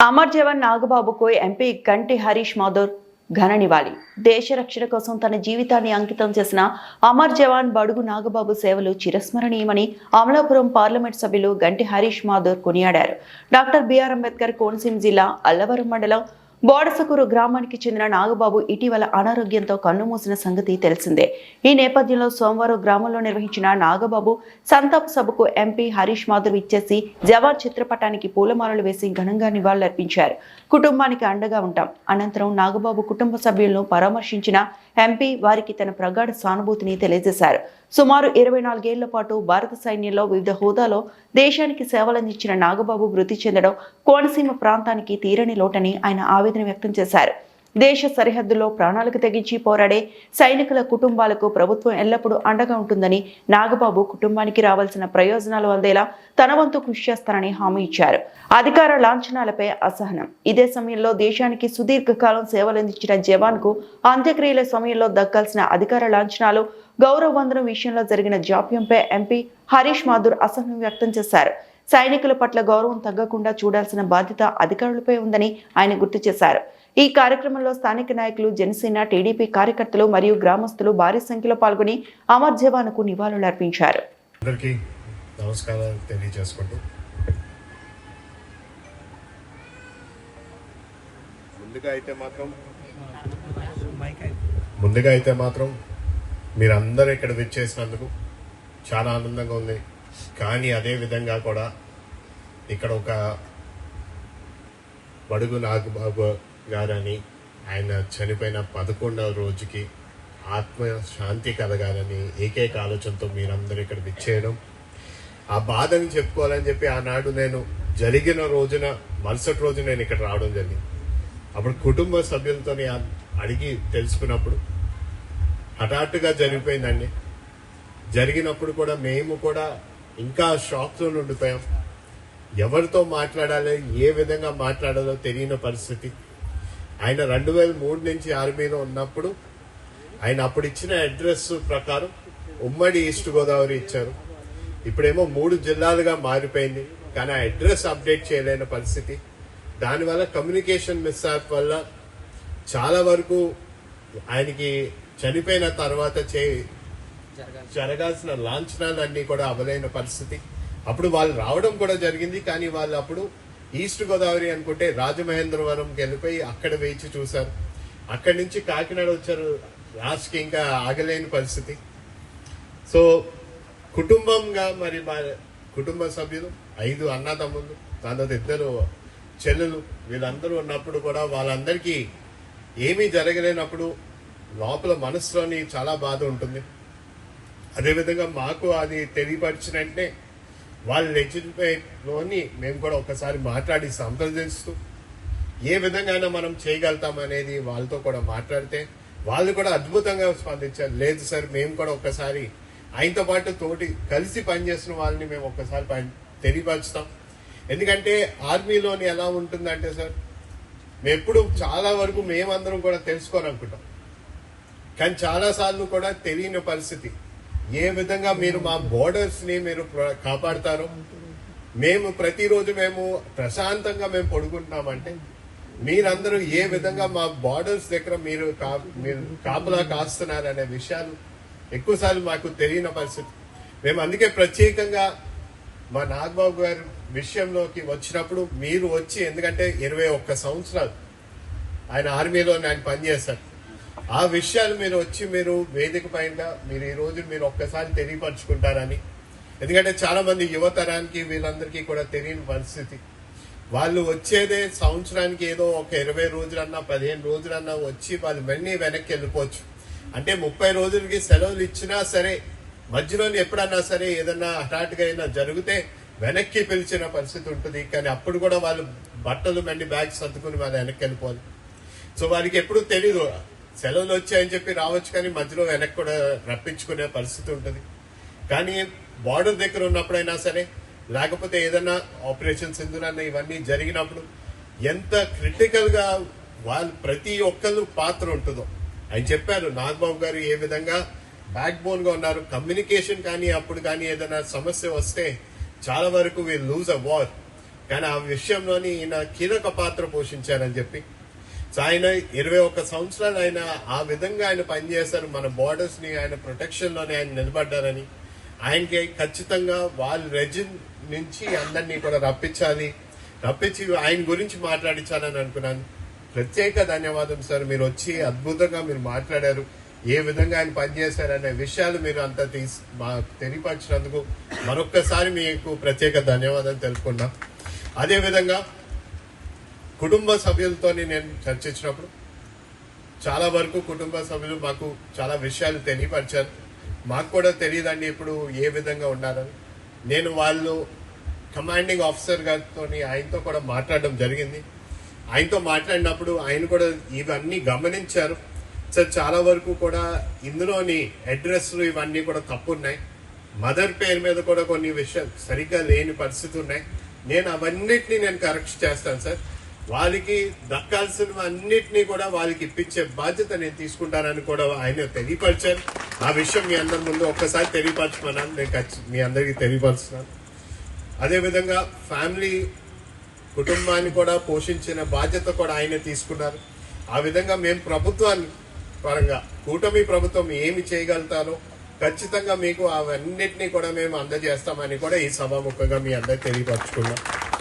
అమర్ జవాన్ నాగబాబుకు MP గంటి హరీష్ మాథూర్ ఘన నివాళి. దేశ రక్షణ కోసం తన జీవితాన్ని అంకితం చేసిన అమర్ జవాన్ బడుగు నాగబాబు సేవలు చిరస్మరణీయమని అమలాపురం పార్లమెంట్ సభ్యులు గంటి హరీష్ మాథూర్ కొనియాడారు. డాక్టర్ బిఆర్ అంబేద్కర్ కోనసీమ జిల్లా అల్లవరం మండలం బోడసకూరు గ్రామానికి చెందిన నాగబాబు ఇటీవల అనారోగ్యంతో కన్నుమూసిన సంగతి తెలిసిందే. ఈ నేపథ్యంలో సోమవారం గ్రామంలో నిర్వహించిన నాగబాబు సంతాప సభకు ఎంపీ హరీష్ మాథూర్ ఇచ్చేసి జవాన్ చిత్రపటానికి పూలమాలలు వేసి ఘనంగా నివాళులర్పించారు. కుటుంబానికి అండగా ఉంటాం. అనంతరం నాగబాబు కుటుంబ సభ్యులను పరామర్శించిన ఎంపీ వారికి తన ప్రగాఢ సానుభూతిని తెలియజేశారు. సుమారు 24 ఏళ్ల పాటు భారత సైన్యంలో వివిధ హోదాలో దేశానికి సేవలందించిన నాగబాబు మృతి చెందడం కోనసీమ ప్రాంతానికి తీరని లోటని ఆయన ఆవేదన వ్యక్తం చేశారు. దేశ సరిహద్దుల్లో ప్రాణాలకు తెగించి పోరాడే సైనికుల కుటుంబాలకు ప్రభుత్వం ఎల్లప్పుడూ అండగా ఉంటుందని, నాగబాబు కుటుంబానికి రావాల్సిన ప్రయోజనాలు అందేలా తన వంతు కృషి చేస్తారని హామీ ఇచ్చారు. అధికార లాంఛనాలపై అసహనం. ఇదే సమయంలో దేశానికి సుదీర్ఘకాలం సేవలందించిన జవాన్ కు అంత్యక్రియల సమయంలో దక్కాల్సిన అధికార లాంఛనాలు, గౌరవ వందనం విషయంలో జరిగిన జాప్యంపై ఎంపీ హరీష్ మాథూర్ అసహనం వ్యక్తం చేశారు. సైనికుల పట్ల గౌరవం తగ్గకుండా చూడాల్సిన బాధ్యత అధికారులపై ఉందని ఆయన గుర్తు చేశారు. ఈ కార్యక్రమంలో స్థానిక నాయకులు, జనసేన, టీడీపీ కార్యకర్తలు మరియు గ్రామస్తులు భారీ సంఖ్యలో పాల్గొని అమర్ జవాన్కు నివాళులర్పించారు. అందరికీ నమస్కారాలు తెలియజేసుకుంటూ ముందుగా అయితే మాత్రం మీరందరూ ఇక్కడ విచ్చేసినందుకు చాలా ఆనందంగా ఉంది. కానీ అదే విధంగా కూడా ఇక్కడ ఒక బడుగు నాగబాబు గారని, ఆయన చనిపోయిన 11వ రోజుకి ఆత్మశాంతి కలగాలని ఏకైక ఆలోచనతో మీరందరూ ఇక్కడ విచ్చేయడం, ఆ బాధని చెప్పుకోవాలని చెప్పి ఆనాడు నేను జరిగిన రోజున మరుసటి రోజు నేను ఇక్కడ రావడం జరిగింది. అప్పుడు కుటుంబ సభ్యులతో అడిగి తెలుసుకున్నప్పుడు హఠాత్తుగా జరిగిపోయిందండి. జరిగినప్పుడు కూడా మేము కూడా ఇంకా షాక్తో ఉండిపోయాం. ఎవరితో మాట్లాడాలో, ఏ విధంగా మాట్లాడాలో తెలియని పరిస్థితి. ఆయన 2003 నుంచి ఆర్మీలో ఉన్నప్పుడు ఆయన అప్పుడు ఇచ్చిన అడ్రస్ ప్రకారం ఉమ్మడి ఈస్ట్ గోదావరి ఇచ్చారు. ఇప్పుడేమో 3 జిల్లాలుగా మారిపోయింది. కానీ ఆ అడ్రస్ అప్డేట్ చేయలేని పరిస్థితి. దానివల్ల కమ్యూనికేషన్ మిస్అప్ వల్ల చాలా వరకు ఆయనకి చనిపోయిన తర్వాత జరగాల్సిన లాంఛనాలన్నీ కూడా అవలేన పరిస్థితి. అప్పుడు వాళ్ళు రావడం కూడా జరిగింది. కానీ వాళ్ళు అప్పుడు ఈస్ట్ గోదావరి అనుకుంటే రాజమహేంద్రవరంకి వెళ్ళిపోయి అక్కడ వేచి చూశారు. అక్కడి నుంచి కాకినాడ వచ్చారు. లాస్ట్కి ఇంకా ఆగలేని పరిస్థితి. సో కుటుంబంగా మరి మా కుటుంబ సభ్యులు 5 అన్నదమ్ములు, దాని తర్వాత 2 చెల్లెలు, వీళ్ళందరూ ఉన్నప్పుడు కూడా వాళ్ళందరికీ ఏమీ జరగలేనప్పుడు లోపల మనసులోని చాలా బాధ ఉంటుంది. అదేవిధంగా మాకు అది తెలియపరిచినంటే వాళ్ళ లెజిస్లేటివ్లోని మేము కూడా ఒకసారి మాట్లాడి సంప్రదిస్తూ ఏ విధంగా మనం చేయగలుగుతాం అనేది వాళ్ళతో కూడా మాట్లాడితే వాళ్ళు కూడా అద్భుతంగా స్పందించారు. లేదు సార్, మేము కూడా ఒకసారి ఆయనతో పాటు తోటి కలిసి పనిచేసిన వాళ్ళని మేము ఒక్కసారి తెలియపరుస్తాం. ఎందుకంటే ఆర్మీలోని ఎలా ఉంటుందంటే సార్, మేము ఎప్పుడు చాలా వరకు మేమందరం కూడా తెలుసుకోవాలనుకుంటాం. కానీ చాలాసార్లు కూడా తెలియని పరిస్థితి. ఏ విధంగా మీరు మా బోర్డర్స్ ని మీరు కాపాడతారో, మేము ప్రతిరోజు మేము ప్రశాంతంగా మేము పడుకుంటున్నామంటే మీరందరూ ఏ విధంగా మా బార్డర్స్ దగ్గర మీరు కాపలా కాస్తున్నారనే విషయాలు ఎక్కువసార్లు మాకు తెలియని పరిస్థితి. మేము అందుకే ప్రత్యేకంగా మా నాగబాబు గారి విషయంలోకి వచ్చినప్పుడు మీరు వచ్చి, ఎందుకంటే 21 సంవత్సరాలు ఆయన ఆర్మీలో ఆయన పనిచేశారు, ఆ విషయాలు మీరు వచ్చి మీరు వేదిక పైన మీరు ఈ రోజు మీరు ఒక్కసారి తెలియపరచుకుంటారని. ఎందుకంటే చాలా మంది యువతరానికి వీళ్ళందరికీ కూడా తెలియని పరిస్థితి. వాళ్ళు వచ్చేదే సంవత్సరానికి ఏదో ఒక 20 రోజులన్నా 15 రోజులన్నా వచ్చి వాళ్ళు వెనక్కి వెళ్ళిపోవచ్చు. అంటే 30 రోజులకి సెలవులు ఇచ్చినా సరే మధ్యలోని ఎప్పుడన్నా సరే ఏదన్నా హఠాత్తుగా అయినా జరిగితే వెనక్కి పిలిచిన పరిస్థితి ఉంటుంది. కానీ అప్పుడు కూడా వాళ్ళు బట్టలు బ్యాగ్స్ సర్దుకుని వాళ్ళు వెనక్కి వెళ్ళిపోవాలి. సో వారికి ఎప్పుడు తెలీదు, సెలవులు వచ్చాయని చెప్పి రావచ్చు కానీ మధ్యలో వెనక్కి కూడా రప్పించుకునే పరిస్థితి ఉంటుంది. కానీ బార్డర్ దగ్గర ఉన్నప్పుడైనా సరే, లేకపోతే ఏదైనా ఆపరేషన్ సింధూర్ ఇవన్నీ జరిగినప్పుడు ఎంత క్రిటికల్ గా వాళ్ళు ప్రతి ఒక్కళ్ళు పాత్ర ఉంటుందో ఆయన చెప్పారు. నాగబాబు గారు ఏ విధంగా బ్యాక్ బోన్ గా ఉన్నారు. కమ్యూనికేషన్ కానీ అప్పుడు కానీ ఏదైనా సమస్య వస్తే చాలా వరకు విల్ లూజ్ అ వార్. కానీ ఆ విషయంలోని ఈయన కీలక పాత్ర పోషించారని చెప్పి. సో ఆయన 21 సంవత్సరాలు ఆయన ఆ విధంగా ఆయన పనిచేశారు. మన బోర్డర్స్ ని ఆయన ప్రొటెక్షన్ లోనే ఆయన నిలబడ్డారని, ఆయనకి ఖచ్చితంగా వాళ్ళ రెజిన్ నుంచి అందరినీ కూడా రప్పించి ఆయన గురించి మాట్లాడించాలని అనుకున్నాను. ప్రత్యేక ధన్యవాదం సార్. మీరు వచ్చి అద్భుతంగా మీరు మాట్లాడారు. ఏ విధంగా ఆయన పనిచేశారనే విషయాలు మీరు అంతా తెలియపరిచినందుకు మరొక్కసారి మీకు ప్రత్యేక ధన్యవాదాలు తెలుపుకున్నా. అదేవిధంగా కుటుంబ సభ్యులతో నేను చర్చించినప్పుడు చాలా వరకు కుటుంబ సభ్యులు మాకు చాలా విషయాలు తెలియపరిచారు. మాకు కూడా తెలియదండి ఇప్పుడు ఏ విధంగా ఉండాలని. నేను వాళ్ళు కమాండింగ్ ఆఫీసర్ గారితో ఆయనతో కూడా మాట్లాడడం జరిగింది. ఆయనతో మాట్లాడినప్పుడు ఆయన కూడా ఇవన్నీ గమనించారు. సార్ చాలా వరకు కూడా ఇందులోని అడ్రస్లు ఇవన్నీ కూడా తప్పున్నాయి. మదర్ పేరు మీద కూడా కొన్ని విషయాలు సరిగ్గా లేని పరిస్థితి ఉన్నాయి. నేను అవన్నిటినీ కరెక్ట్ చేస్తాను సార్. వాళ్ళకి దక్కాల్సిన అన్నిటినీ కూడా వాళ్ళకి ఇప్పించే బాధ్యత నేను తీసుకుంటానని కూడా ఆయన తెలియపరిచారు. ఆ విషయం మీ అందరి ముందు ఒక్కసారి తెలియపరచమన్నాను. నేను మీ అందరికీ తెలియపరుస్తున్నాను. అదేవిధంగా ఫ్యామిలీ కుటుంబాన్ని కూడా పోషించిన బాధ్యత కూడా ఆయన తీసుకున్నారు. ఆ విధంగా మేము ప్రభుత్వాన్ని పరంగా కూటమి ప్రభుత్వం ఏమి చేయగలుగుతారో ఖచ్చితంగా మీకు అవన్నిటినీ కూడా మేము అందజేస్తామని కూడా ఈ సభాముఖంగా మీ అందరికి తెలియపరచుకున్నాం.